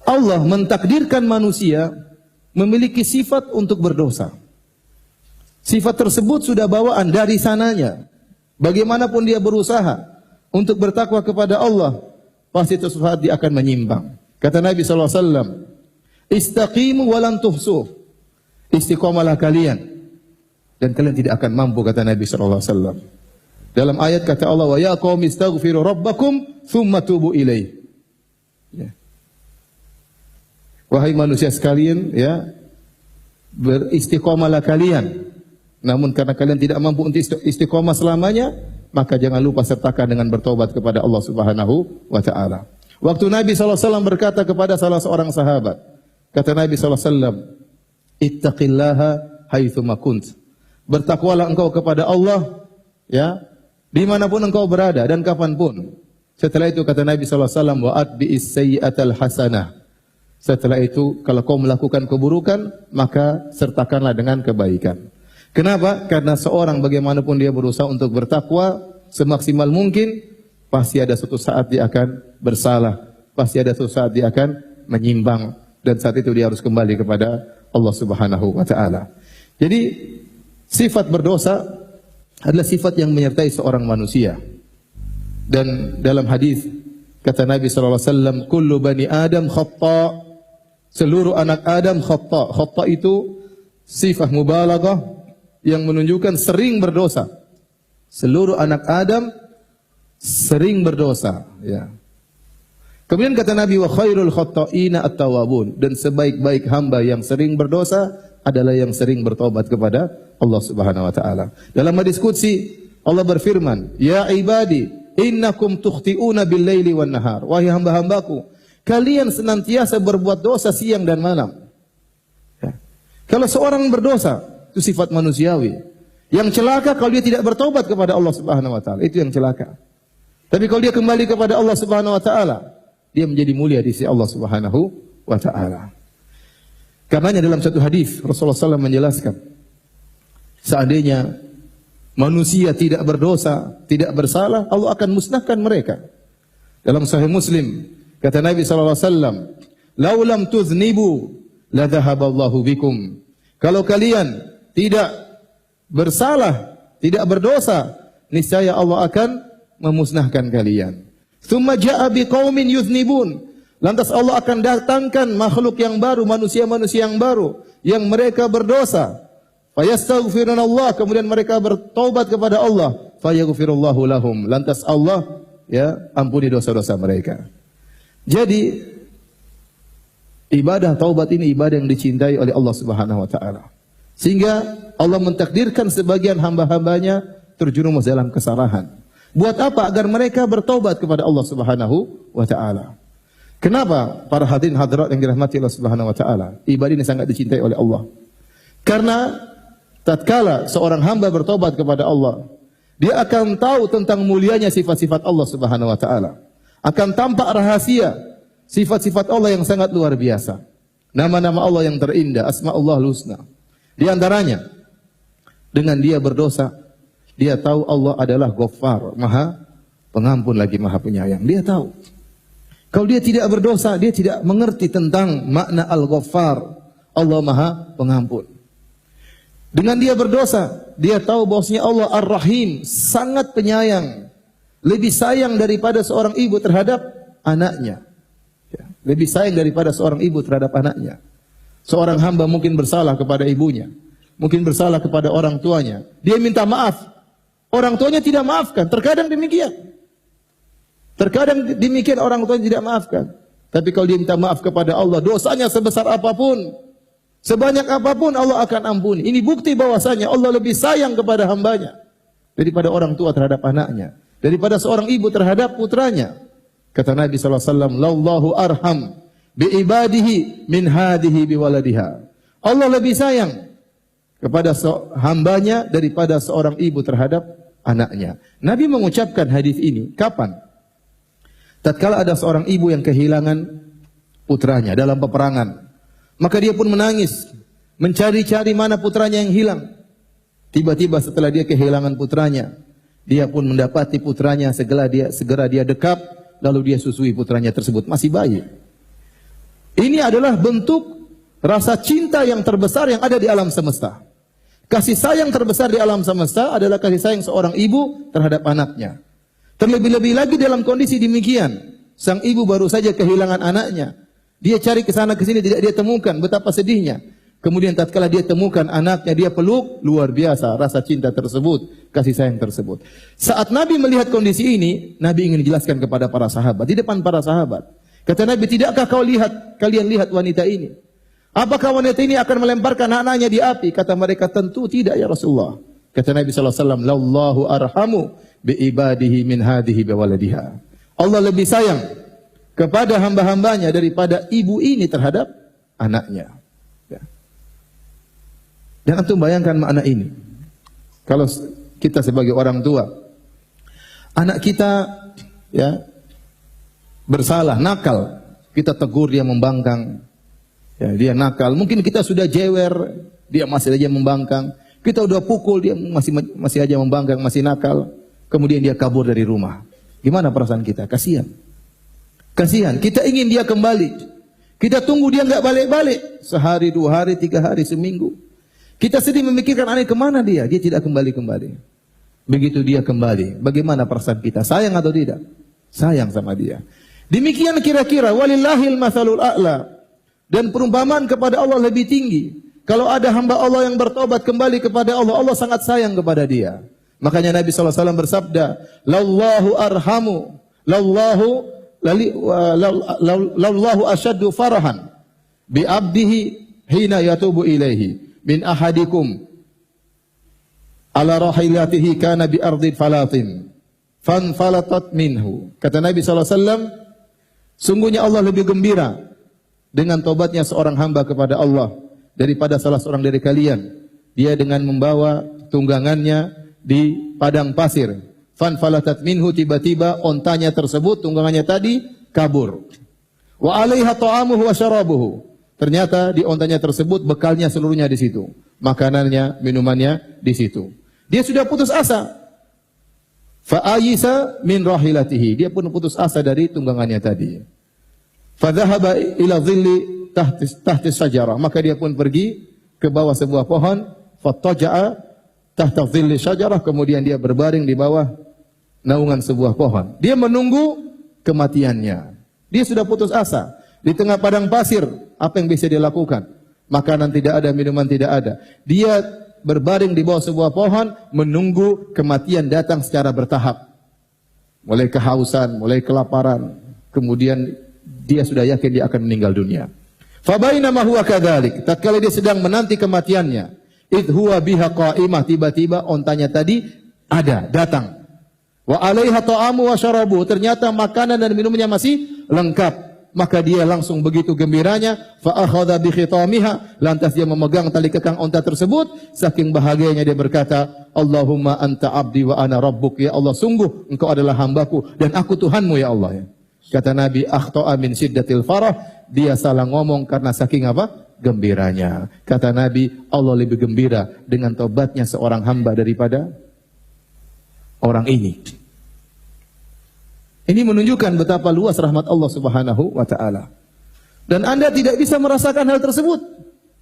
Allah mentakdirkan manusia memiliki sifat untuk berdosa. Sifat tersebut sudah bawaan dari sananya. Bagaimanapun dia berusaha untuk bertakwa kepada Allah, pasti suatu saat dia akan menyimpang. Kata Nabi SAW, istaqimu walan tuhsuh. Istiqomalah kalian dan kalian tidak akan mampu, kata Nabi SAW. Dalam ayat kata Allah, wa ya qaumi istaghfiru rabbakum thumma tubu ilaih. Ya. Wahai manusia sekalian, ya, beristiqomalah kalian. Namun karena kalian tidak mampu untuk istiqomah selamanya, maka jangan lupa sertakan dengan bertobat kepada Allah Subhanahu wa taala. Waktu Nabi SAW berkata kepada salah seorang sahabat, kata Nabi SAW, ittaqillaha haitsu ma kunt. Bertakwalah engkau kepada Allah, ya, dimanapun engkau berada dan kapanpun. Setelah itu kata Nabi SAW, wa atbi'is sayyi'atal hasanah. Setelah itu kalau kau melakukan keburukan, maka sertakanlah dengan kebaikan. Kenapa? Karena seorang bagaimanapun dia berusaha untuk bertakwa semaksimal mungkin, pasti ada suatu saat dia akan bersalah, pasti ada suatu saat dia akan menyimpang, dan saat itu dia harus kembali kepada Allah Subhanahu wa taala. Jadi sifat berdosa adalah sifat yang menyertai seorang manusia. Dan dalam hadis kata Nabi sallallahu alaihi wasallam, kullu bani Adam khata'. Seluruh anak Adam khata'. Khata' itu sifat mubalaghah yang menunjukkan sering berdosa. Seluruh anak Adam sering berdosa, ya. Kemudian kata Nabi, wa khairul khatta'ina at-tawwabun, dan sebaik-baik hamba yang sering berdosa adalah yang sering bertobat kepada Allah Subhanahu wa taala. Dalam hadis qudsi Allah berfirman, ya ibadi innakum tukhti'una bil-laili wan nahar. Wahai hamba-hambaku, kalian senantiasa berbuat dosa siang dan malam. Ya. Kalau seorang berdosa, itu sifat manusiawi. Yang celaka kalau dia tidak bertobat kepada Allah Subhanahu wa taala, itu yang celaka. Tapi kalau dia kembali kepada Allah Subhanahu wa taala, dia menjadi mulia di sisi Allah Subhanahu wa taala. Karenanya dalam satu hadis Rasulullah SAW menjelaskan, seandainya manusia tidak berdosa, tidak bersalah, Allah akan musnahkan mereka. Dalam Sahih Muslim kata Nabi SAW, "Lau lam tuznibu la dhahaballahu bikum." Kalau kalian tidak bersalah, tidak berdosa, niscaya Allah akan memusnahkan kalian. Tsumma jaa'a biqaumin yuznibun. Lantas Allah akan datangkan makhluk yang baru, manusia-manusia yang baru yang mereka berdosa. Fayastaghfirunallah, kemudian mereka bertobat kepada Allah, fayaghfirullahu lahum. Lantas Allah, ya, ampuni dosa-dosa mereka. Jadi ibadah taubat ini ibadah yang dicintai oleh Allah Subhanahu wa taala. Sehingga Allah mentakdirkan sebagian hamba-hambanya terjerumus dalam kesalahan. Buat apa? Agar mereka bertobat kepada Allah Subhanahu wa taala. Kenapa para hadirin hadirat yang dirahmati Allah Subhanahu wa taala? Ibadah ini sangat dicintai oleh Allah. Karena tatkala seorang hamba bertobat kepada Allah, dia akan tahu tentang mulianya sifat-sifat Allah Subhanahu wa taala. Akan tampak rahasia sifat-sifat Allah yang sangat luar biasa. Nama-nama Allah yang terindah, Asma'ullahul Husna. Di antaranya, dengan dia berdosa, dia tahu Allah adalah Ghaffar, Maha Pengampun lagi Maha Penyayang. Dia tahu. Kalau dia tidak berdosa, dia tidak mengerti tentang makna Al-Ghaffar, Allah Maha Pengampun. Dengan dia berdosa, dia tahu bahwasanya Allah Ar-Rahim, sangat penyayang, lebih sayang daripada seorang ibu terhadap anaknya. Lebih sayang daripada seorang ibu terhadap anaknya. Seorang hamba mungkin bersalah kepada ibunya, mungkin bersalah kepada orang tuanya. Dia minta maaf, orang tuanya tidak maafkan. Terkadang demikian. Terkadang demikian orang tuanya tidak maafkan. Tapi kalau dia minta maaf kepada Allah, dosanya sebesar apapun, sebanyak apapun, Allah akan ampuni. Ini bukti bahwasanya Allah lebih sayang kepada hambanya daripada orang tua terhadap anaknya, daripada seorang ibu terhadap putranya. Kata Nabi SAW, "Lallahu arham bi'ibadihi min hadihi biwaladiha." Allah lebih sayang kepada hambanya daripada seorang ibu terhadap anaknya. Nabi mengucapkan hadis ini kapan? Tatkala ada seorang ibu yang kehilangan putranya dalam peperangan, maka dia pun menangis, mencari-cari mana putranya yang hilang. Tiba-tiba setelah dia kehilangan putranya, dia pun mendapati putranya, segera dia dekap, lalu dia susui putranya tersebut, masih bayi. Ini adalah bentuk rasa cinta yang terbesar yang ada di alam semesta. Kasih sayang terbesar di alam semesta adalah kasih sayang seorang ibu terhadap anaknya. Terlebih-lebih lagi dalam kondisi demikian, sang ibu baru saja kehilangan anaknya. Dia cari ke sana ke sini tidak dia temukan, betapa sedihnya. Kemudian tatkala dia temukan anaknya, dia peluk, luar biasa rasa cinta tersebut, kasih sayang tersebut. Saat Nabi melihat kondisi ini, Nabi ingin jelaskan kepada para sahabat, di depan para sahabat. Kata Nabi, tidakkah kalian lihat wanita ini? Apakah wanita ini akan melemparkan anaknya di api? Kata mereka, tentu tidak ya Rasulullah. Kata Nabi SAW, Lallahu arhamu bi ibadihi min hadihi bi waladiha. Allah lebih sayang kepada hamba-hambanya daripada ibu ini terhadap anaknya. Ya. Dan antum bayangkan makna ini. Kalau kita sebagai orang tua, anak kita ya bersalah, nakal, kita tegur dia membangkang. Ya, dia nakal, mungkin kita sudah jewer, dia masih aja membangkang. Kita udah pukul, dia masih aja membangkang, masih nakal. Kemudian dia kabur dari rumah. Gimana perasaan kita? Kasihan. Kasihan. Kita ingin dia kembali. Kita tunggu dia nggak balik-balik. Sehari, 2 hari, 3 hari, seminggu. Kita sedih memikirkan aneh kemana dia. Dia tidak kembali-kembali. Begitu dia kembali, bagaimana perasaan kita? Sayang atau tidak? Sayang sama dia. Demikian kira-kira. Walillahil mathalul a'la. Dan perumpamaan kepada Allah lebih tinggi. Kalau ada hamba Allah yang bertobat kembali kepada Allah, Allah sangat sayang kepada dia. Makanya Nabi SAW bersabda, Lallahu arhamu, Lallahu asyaddu farahan, bi'abdihi hina yatubu ilaihi, min ahadikum, ala rahilatihi kana bi'ardin falatin, fanfalatat minhu. Kata Nabi SAW, sungguhnya Allah lebih gembira dengan tobatnya seorang hamba kepada Allah daripada salah seorang dari kalian. Dia dengan membawa tunggangannya di padang pasir. Fanfalatat minhu, tiba-tiba ontanya tersebut, tunggangannya tadi kabur. Wa 'alaiha ta'amuhu wa syarabuhu. Ternyata di ontanya tersebut bekalnya seluruhnya di situ. Makanannya, minumannya di situ. Dia sudah putus asa. Fa ayisa min rahilatihi. Dia pun putus asa dari tunggangannya tadi. Fadhahaba ila dhilli tahti sajarah. Maka dia pun pergi ke bawah sebuah pohon. Fattaja'a tahta dhilli sajarah. Kemudian dia berbaring di bawah naungan sebuah pohon. Dia menunggu kematiannya. Dia sudah putus asa. Di tengah padang pasir, apa yang bisa dia lakukan? Makanan tidak ada, minuman tidak ada. Dia berbaring di bawah sebuah pohon, menunggu kematian datang secara bertahap. Mulai kehausan, mulai kelaparan. Kemudian dia sudah yakin dia akan meninggal dunia. Fabainama huwa kadzalik, tatkala dia sedang menanti kematiannya, id huwa biha qa'imah, tiba-tiba ontanya tadi datang. Wa 'alaiha ta'amu wa syarabu, ternyata makanan dan minumnya masih lengkap. Maka dia langsung begitu gembiranya, fa akhadha bi khitamiha, lantas dia memegang tali kekang onta tersebut, saking bahagianya dia berkata, Allahumma anta 'abdi wa ana rabbuk, ya Allah, sungguh engkau adalah hambaku dan aku Tuhanmu ya Allah ya. Kata Nabi, akhta'a min syiddatil farah, dia salah ngomong karena saking apa? Gembiranya. Kata Nabi, Allah lebih gembira dengan tobatnya seorang hamba daripada orang ini. Ini menunjukkan betapa luas rahmat Allah Subhanahu wa taala. Dan Anda tidak bisa merasakan hal tersebut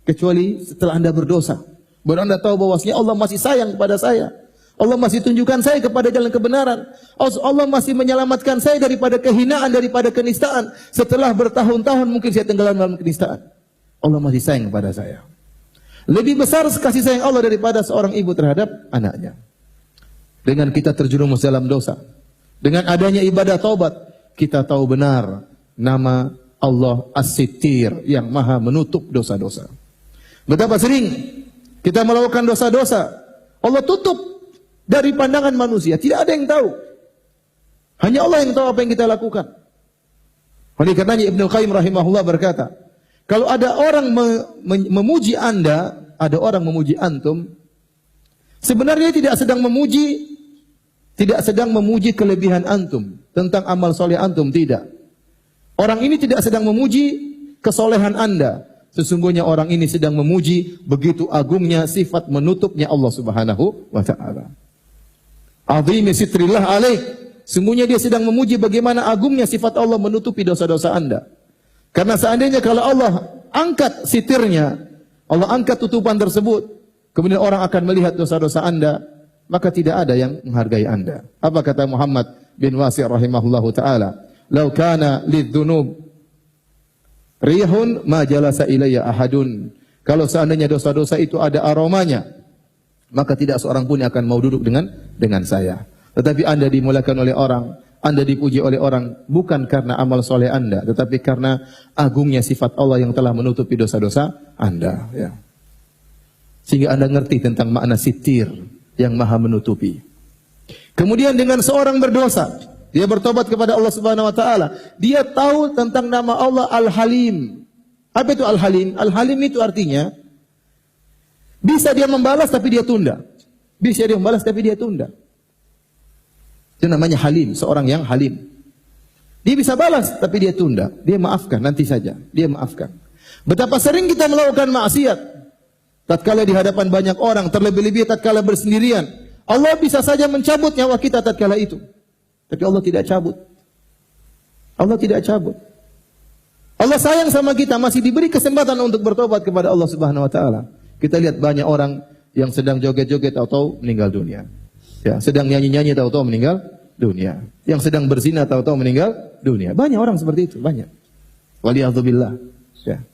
kecuali setelah Anda berdosa. Baru Anda tahu bahwasanya Allah masih sayang kepada saya. Allah masih tunjukkan saya kepada jalan kebenaran. Allah masih menyelamatkan saya daripada kehinaan, daripada kenistaan. Setelah bertahun-tahun mungkin saya tenggelam dalam kenistaan. Allah masih sayang kepada saya. Lebih besar kasih sayang Allah daripada seorang ibu terhadap anaknya. Dengan kita terjerumus dalam dosa, dengan adanya ibadah taubat, kita tahu benar nama Allah As-Sittir, yang maha menutup dosa-dosa. Betapa sering kita melakukan dosa-dosa, Allah tutup dari pandangan manusia, tidak ada yang tahu. Hanya Allah yang tahu apa yang kita lakukan. Oleh karenanya Ibnu Qayyim rahimahullah berkata, kalau ada orang memuji Anda, ada orang memuji antum, sebenarnya tidak sedang memuji kelebihan antum tentang amal soleh antum, tidak. Orang ini tidak sedang memuji kesolehan Anda. Sesungguhnya orang ini sedang memuji begitu agungnya sifat menutupnya Allah Subhanahu wa taala. Azimi sitrillah alaik. Sungguhnya dia sedang memuji bagaimana agungnya sifat Allah menutupi dosa-dosa Anda. Karena seandainya kalau Allah angkat sitirnya, Allah angkat tutupan tersebut, kemudian orang akan melihat dosa-dosa Anda, maka tidak ada yang menghargai Anda. Apa kata Muhammad bin Wasi' rahimahullahu taala? "Lau kana lidz-dzunub rihun ma jalasa ilayya ahadun." Kalau seandainya dosa-dosa itu ada aromanya, maka tidak seorang pun yang akan mau duduk dengan saya. Tetapi Anda dimuliakan oleh orang, Anda dipuji oleh orang bukan karena amal soleh Anda, tetapi karena agungnya sifat Allah yang telah menutupi dosa-dosa Anda. Ya. Sehingga Anda ngerti tentang makna sitir yang maha menutupi. Kemudian dengan seorang berdosa, dia bertobat kepada Allah Subhanahu wa taala, dia tahu tentang nama Allah Al-Halim. Apa itu Al-Halim? Al-Halim itu artinya bisa dia membalas tapi dia tunda. Bisa dia membalas tapi dia tunda. Itu namanya halim, seorang yang halim. Dia bisa balas, tapi dia tunda. Dia maafkan, nanti saja. Dia maafkan. Betapa sering kita melakukan maksiat. Tatkala di hadapan banyak orang, terlebih-lebih tatkala bersendirian. Allah bisa saja mencabut nyawa kita tatkala itu. Tapi Allah tidak cabut. Allah tidak cabut. Allah sayang sama kita, masih diberi kesempatan untuk bertobat kepada Allah Subhanahu wa taala. Kita lihat banyak orang yang sedang joget-joget atau meninggal dunia. Ya, sedang nyanyi-nyanyi tahu-tahu meninggal dunia. Yang sedang berzina tahu-tahu meninggal dunia. Banyak orang seperti itu, banyak. Waliyadzubillah. Ya.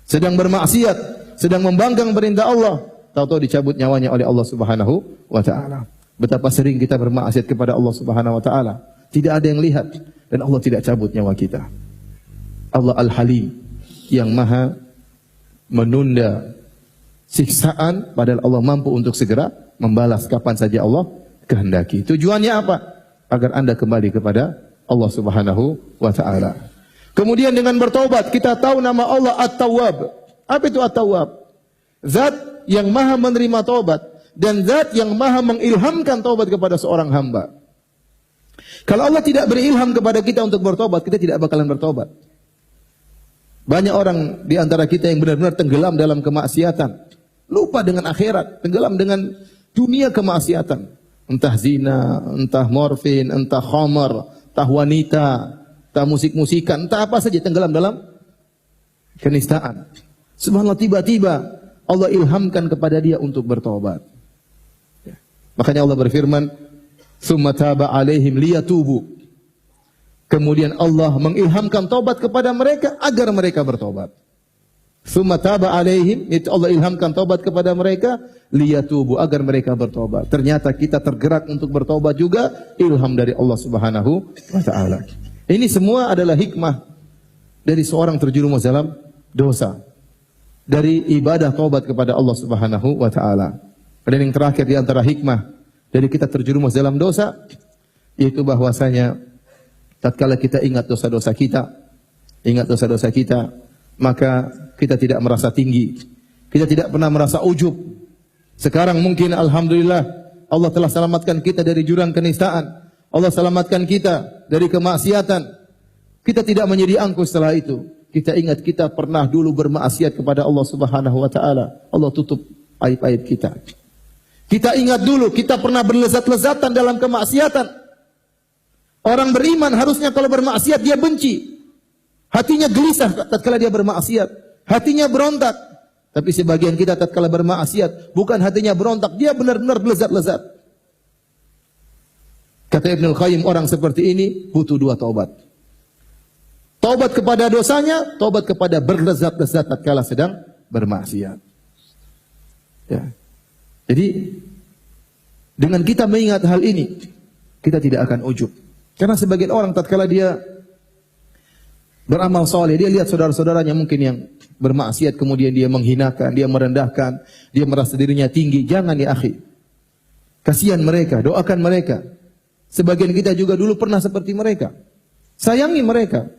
Sedang bermaksiat, sedang membanggang perintah Allah, tahu-tahu dicabut nyawanya oleh Allah Subhanahu wa taala. Betapa sering kita bermaksiat kepada Allah Subhanahu wa taala. Tidak ada yang lihat dan Allah tidak cabut nyawa kita. Allah Al-Halim yang maha menunda siksaan padahal Allah mampu untuk segera membalas kapan saja Allah kehendaki. Tujuannya apa? Agar Anda kembali kepada Allah Subhanahu wa taala. Kemudian dengan bertobat kita tahu nama Allah At-Tawwab. Apa itu At-Tawwab? Zat yang maha menerima taubat dan zat yang maha mengilhamkan taubat kepada seorang hamba. Kalau Allah tidak berilham kepada kita untuk bertobat, kita tidak bakalan bertobat. Banyak orang di antara kita yang benar-benar tenggelam dalam kemaksiatan. Lupa dengan akhirat, tenggelam dengan dunia kemaksiatan. Entah zina, entah morfin, entah khamar, entah wanita, entah musik-musikan, entah apa saja, tenggelam dalam kenistaan. Subhanallah, tiba-tiba Allah ilhamkan kepada dia untuk bertobat. Ya. Makanya Allah berfirman, "Tsumma taba 'alaihim liyatubu." Kemudian Allah mengilhamkan taubat kepada mereka agar mereka bertobat. Tsumma taba 'alaihim, itu Allah ilhamkan taubat kepada mereka liyatubu, agar mereka bertobat. Ternyata kita tergerak untuk bertobat juga ilham dari Allah Subhanahu wa taala. Ini semua adalah hikmah dari seorang terjerumus dalam dosa. Dari ibadah taubat kepada Allah Subhanahu wa taala. Dan yang terakhir di antara hikmah dari kita terjerumus dalam dosa yaitu bahwasanya tatkala kita ingat dosa-dosa kita, maka kita tidak merasa tinggi. Kita tidak pernah merasa ujub. Sekarang mungkin alhamdulillah Allah telah selamatkan kita dari jurang kenistaan. Allah selamatkan kita dari kemaksiatan. Kita tidak menjadi angkuh setelah itu. Kita ingat kita pernah dulu bermaksiat kepada Allah Subhanahu wa taala. Allah tutup aib-aib kita. Kita ingat dulu kita pernah berlezat-lezatan dalam kemaksiatan. Orang beriman harusnya kalau bermaksiat dia benci. Hatinya gelisah tatkala dia bermaksiat. Hatinya berontak. Tapi sebagian kita tatkala bermaksiat bukan hatinya berontak, dia benar-benar berlezat-lezat. Kata Ibnul Qayyim, orang seperti ini butuh dua taubat. Taubat kepada dosanya, taubat kepada berlezat-lezat tatkala sedang bermaksiat. Ya. Jadi dengan kita mengingat hal ini, kita tidak akan ujub. Karena sebagian orang tatkala dia beramal soleh, dia lihat saudara-saudaranya mungkin yang bermaksiat, kemudian dia menghinakan, dia merendahkan, dia merasa dirinya tinggi. Jangan ya akhi. Kasihan mereka, doakan mereka. Sebagian kita juga dulu pernah seperti mereka. Sayangi mereka.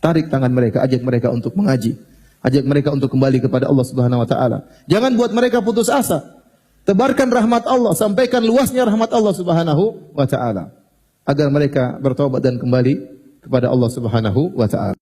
Tarik tangan mereka, ajak mereka untuk mengaji. Ajak mereka untuk kembali kepada Allah Subhanahu wa taala. Jangan buat mereka putus asa. Tebarkan rahmat Allah, sampaikan luasnya rahmat Allah Subhanahu wa taala agar mereka bertobat dan kembali kepada Allah Subhanahu wa taala.